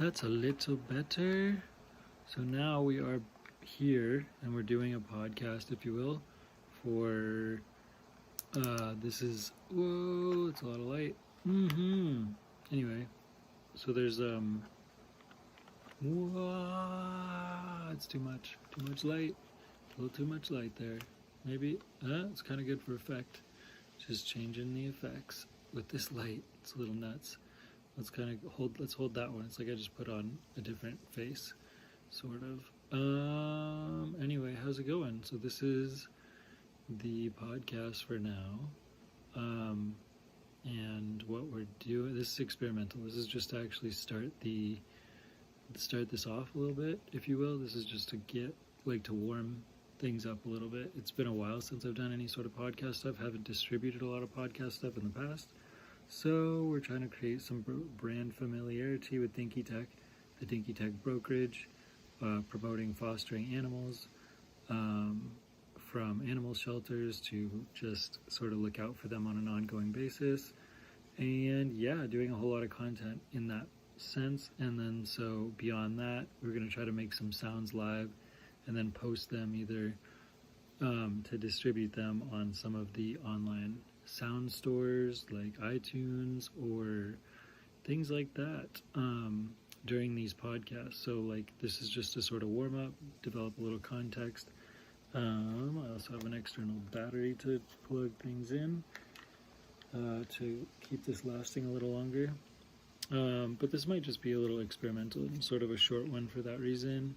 That's a little better. So now we are here and we're doing a podcast, if you will, for this is whoa, it's a lot of light. Anyway, so there's whoa, it's too much light. A little too much light there. Maybe it's kind of good for effect. Just changing the effects with this light. It's a little nuts. Let's hold that one. It's like I just put on a different face, sort of. Anyway, how's it going? So this is the podcast for now. And what we're doing, this is experimental. This is just to actually start this off a little bit, if you will. This is just to to warm things up a little bit. It's been a while since I've done any sort of podcast stuff. Haven't distributed a lot of podcast stuff in the past. So we're trying to create some brand familiarity with Dinky Tehc, the Dinky Tehc Brokerage, promoting fostering animals, from animal shelters to just sort of look out for them on an ongoing basis. And yeah, doing a whole lot of content in that sense. And then so beyond that, we're going to try to make some sounds live and then post them either to distribute them on some of the online sound stores like iTunes or things like that during these podcasts. So like this is just to sort of warm up, develop a little context. I also have an external battery to plug things in to keep this lasting a little longer. But this might just be a little experimental, sort of a short one for that reason.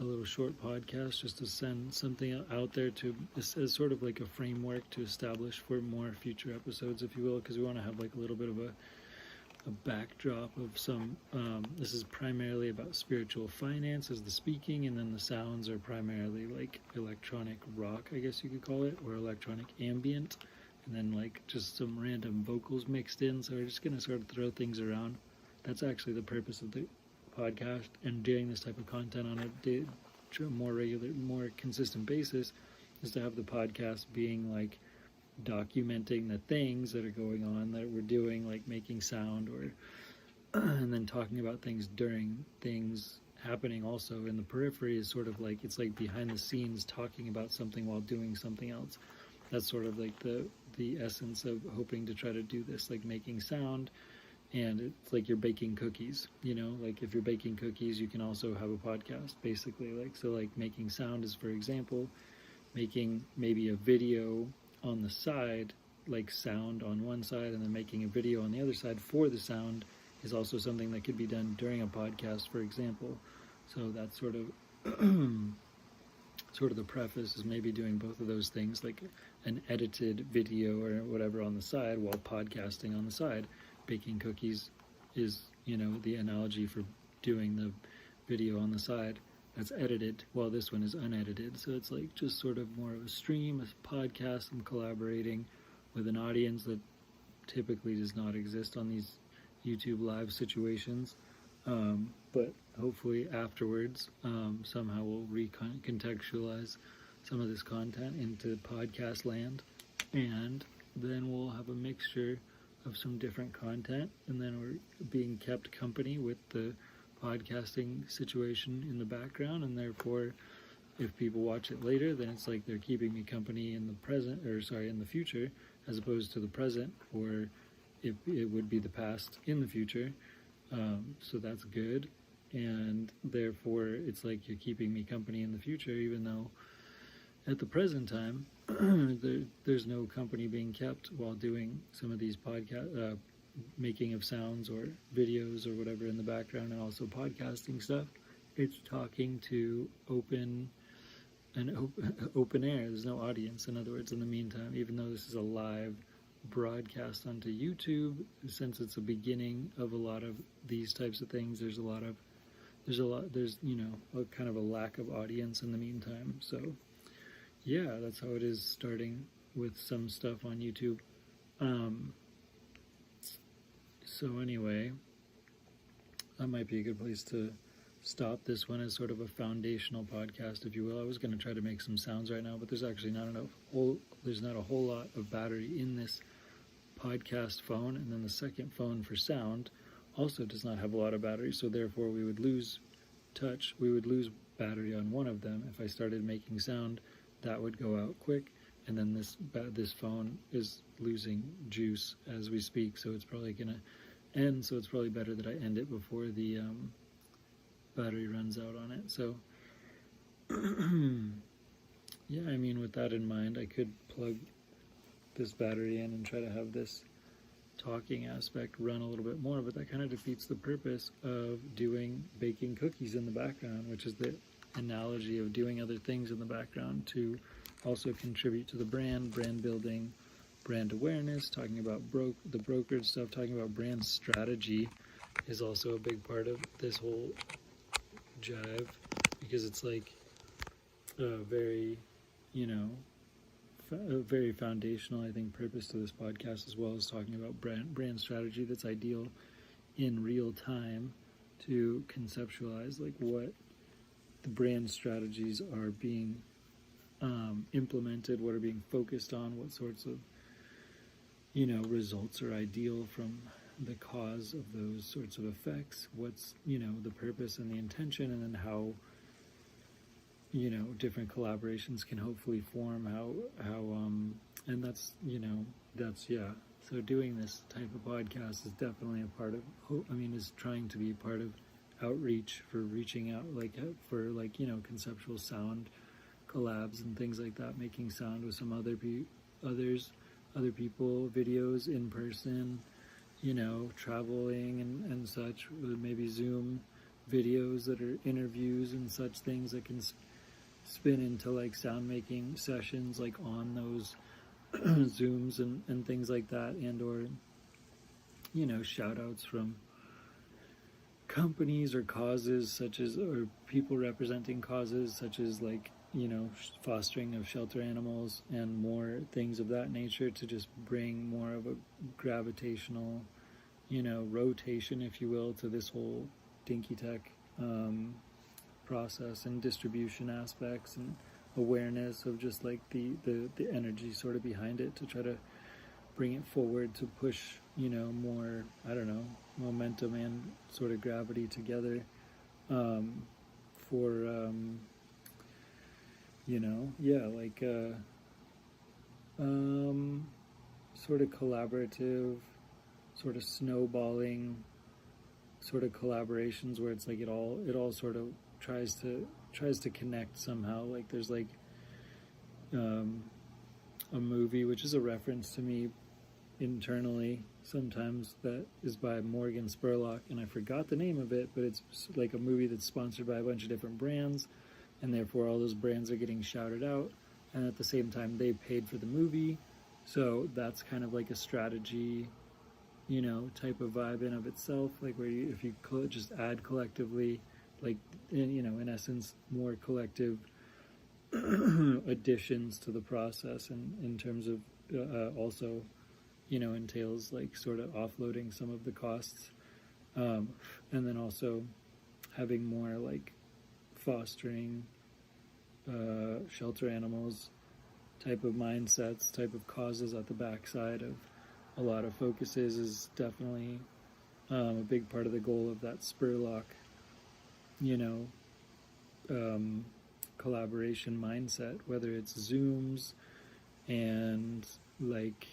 A little short podcast just to send something out there as sort of like a framework to establish for more future episodes, if you will, because we want to have like a little bit of a backdrop of some, this is primarily about spiritual finance as the speaking, and then the sounds are primarily like electronic rock, I guess you could call it, or electronic ambient, and then like just some random vocals mixed in. So we're just going to sort of throw things around. That's actually the purpose of the podcast and doing this type of content on a more regular, more consistent basis, is to have the podcast being like documenting the things that are going on that we're doing, like making sound or and then talking about things during things happening also in the periphery, is sort of like it's like behind the scenes talking about something while doing something else. That's sort of like the essence of hoping to try to do this, like making sound. And it's like you're baking cookies, you know, like if you're baking cookies, you can also have a podcast, basically. Like, so like making sound is, for example, making maybe a video on the side, like sound on one side, and then making a video on the other side for the sound is also something that could be done during a podcast, for example. So that's sort of the preface, is maybe doing both of those things, like an edited video or whatever on the side while podcasting on the side. Baking cookies is, you know, the analogy for doing the video on the side that's edited, while this one is unedited. So it's like just sort of more of a stream, a podcast. I'm collaborating with an audience that typically does not exist on these YouTube live situations. But hopefully afterwards, somehow we'll recontextualize some of this content into podcast land, and then we'll have a mixture of some different content, and then we're being kept company with the podcasting situation in the background, and therefore if people watch it later, then it's like they're keeping me company in the present, in the future, as opposed to the present, or it would be the past in the future. So that's good, and therefore it's like you're keeping me company in the future, even though at the present time there's no company being kept while doing some of these podcast making of sounds or videos or whatever in the background, and also podcasting stuff. It's talking to open air. There's no audience, in other words, in the meantime, even though this is a live broadcast onto YouTube. Since it's a beginning of a lot of these types of things, there's you know, a kind of a lack of audience in the meantime. So yeah, that's how it is, starting with some stuff on YouTube. So anyway, that might be a good place to stop this one as sort of a foundational podcast, if you will. I was going to try to make some sounds right now, but there's actually not a whole lot of battery in this podcast phone, and then the second phone for sound also does not have a lot of battery, so therefore we would lose battery on one of them. If I started making sound, that would go out quick, and then this phone is losing juice as we speak, so it's probably gonna end. So it's probably better that I end it before the battery runs out on it. So yeah, I mean, with that in mind, I could plug this battery in and try to have this talking aspect run a little bit more, but that kind of defeats the purpose of baking cookies in the background, which is the analogy of doing other things in the background to also contribute to the brand building, brand awareness, talking about the brokerage stuff, talking about brand strategy is also a big part of this whole jive, because it's like a very, a very foundational, I think, purpose to this podcast, as well as talking about brand strategy that's ideal in real time to conceptualize like what the brand strategies are being implemented, what are being focused on, what sorts of results are ideal from the cause of those sorts of effects, what's the purpose and the intention, and then how different collaborations can hopefully form, and that's so doing this type of podcast is definitely a part of, is trying to be part of outreach for reaching out, for conceptual sound collabs and things like that, making sound with some other people, videos in person, traveling and such, maybe Zoom videos that are interviews and such things that can spin into like sound making sessions like on those Zooms and things like that, and or shout outs from companies or causes such as, or people representing causes such as like fostering of shelter animals and more things of that nature, to just bring more of a gravitational rotation, if you will, to this whole Dinky Tech process and distribution aspects and awareness of just like the energy sort of behind it, to try to bring it forward, to push more, momentum and sort of gravity together for sort of collaborative, sort of snowballing sort of collaborations, where it's like it all sort of tries to connect somehow. Like there's like a movie which is a reference to me internally sometimes, that is by Morgan Spurlock, and I forgot the name of it, but it's like a movie that's sponsored by a bunch of different brands, and therefore all those brands are getting shouted out, and at the same time they paid for the movie. So that's kind of like a strategy type of vibe in of itself, like where if you just add collectively, like in essence, more collective additions to the process, and in terms of also entails like sort of offloading some of the costs, and then also having more like fostering shelter animals type of mindsets, type of causes at the backside of a lot of focuses, is definitely a big part of the goal of that Spurlock collaboration mindset, whether it's Zooms and like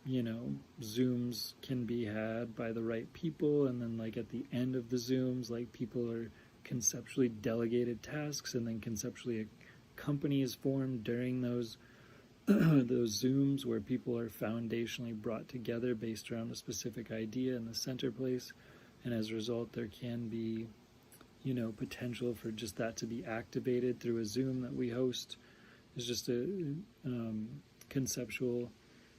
Zooms can be had by the right people, and then like at the end of the Zooms, like people are conceptually delegated tasks, and then conceptually a company is formed during those those Zooms, where people are foundationally brought together based around a specific idea in the center place, and as a result there can be potential for just that to be activated through a Zoom that we host. Is just a conceptual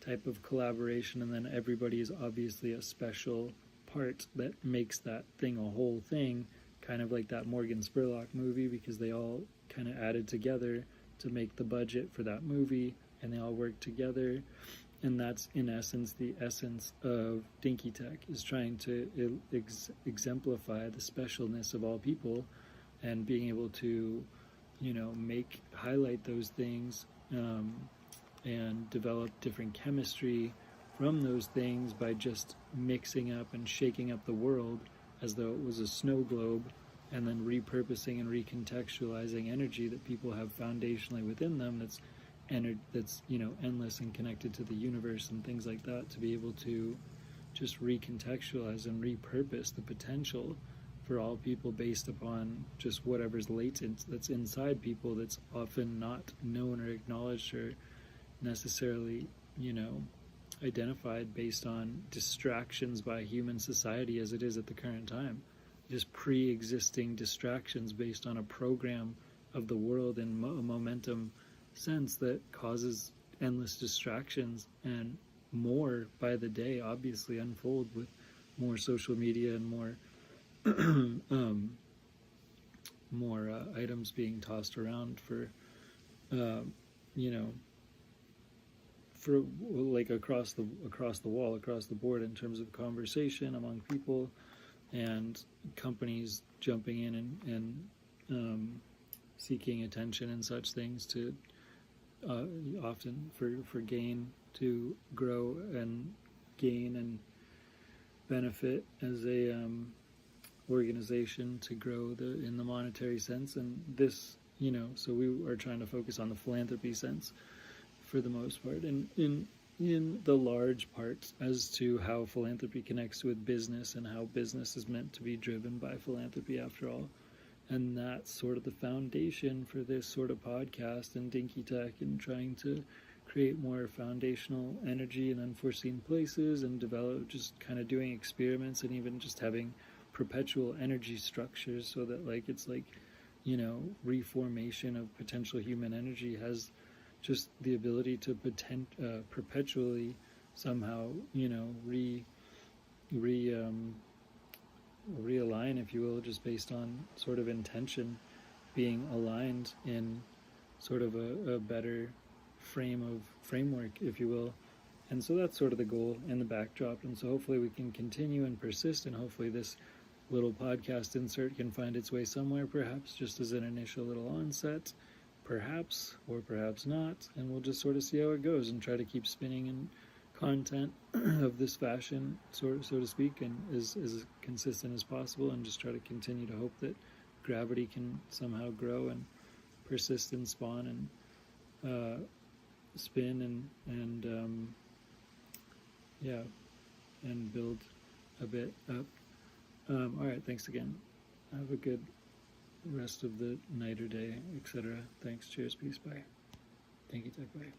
type of collaboration, and then everybody is obviously a special part that makes that thing a whole thing, kind of like that Morgan Spurlock movie, because they all kind of added together to make the budget for that movie, and they all work together. And that's in essence the essence of Dinky Tech, is trying to exemplify the specialness of all people, and being able to highlight those things, and develop different chemistry from those things by just mixing up and shaking up the world as though it was a snow globe, and then repurposing and recontextualizing energy that people have foundationally within them that's endless and connected to the universe and things like that, to be able to just recontextualize and repurpose the potential for all people based upon just whatever's latent that's inside people, that's often not known or acknowledged or necessarily, identified based on distractions by human society as it is at the current time. Just pre-existing distractions based on a program of the world in a momentum sense that causes endless distractions, and more by the day obviously unfold with more social media and more more items being tossed around for for like across the wall, across the board, in terms of conversation among people, and companies jumping in and seeking attention and such things to often for gain, to grow and gain and benefit as a organization, to grow in the monetary sense. And this, so we are trying to focus on the philanthropy sense for the most part, and in the large parts as to how philanthropy connects with business and how business is meant to be driven by philanthropy after all. And that's sort of the foundation for this sort of podcast and Dinky Tech, and trying to create more foundational energy in unforeseen places, and develop, just kind of doing experiments, and even just having perpetual energy structures, so that it's reformation of potential human energy has just the ability to perpetually somehow realign, if you will, just based on sort of intention being aligned in sort of a better framework, if you will. And so that's sort of the goal and the backdrop. And so hopefully we can continue and persist, and hopefully this little podcast insert can find its way somewhere, perhaps just as an initial little onset, perhaps, or perhaps not. And we'll just sort of see how it goes, and try to keep spinning in content of this fashion, so to speak, and as consistent as possible, and just try to continue to hope that gravity can somehow grow and persist and spawn and spin and build a bit up. All right, thanks again. Have a good rest of the night or day, etc. Thanks. Cheers. Peace. Bye. Thank you. Tech. Bye.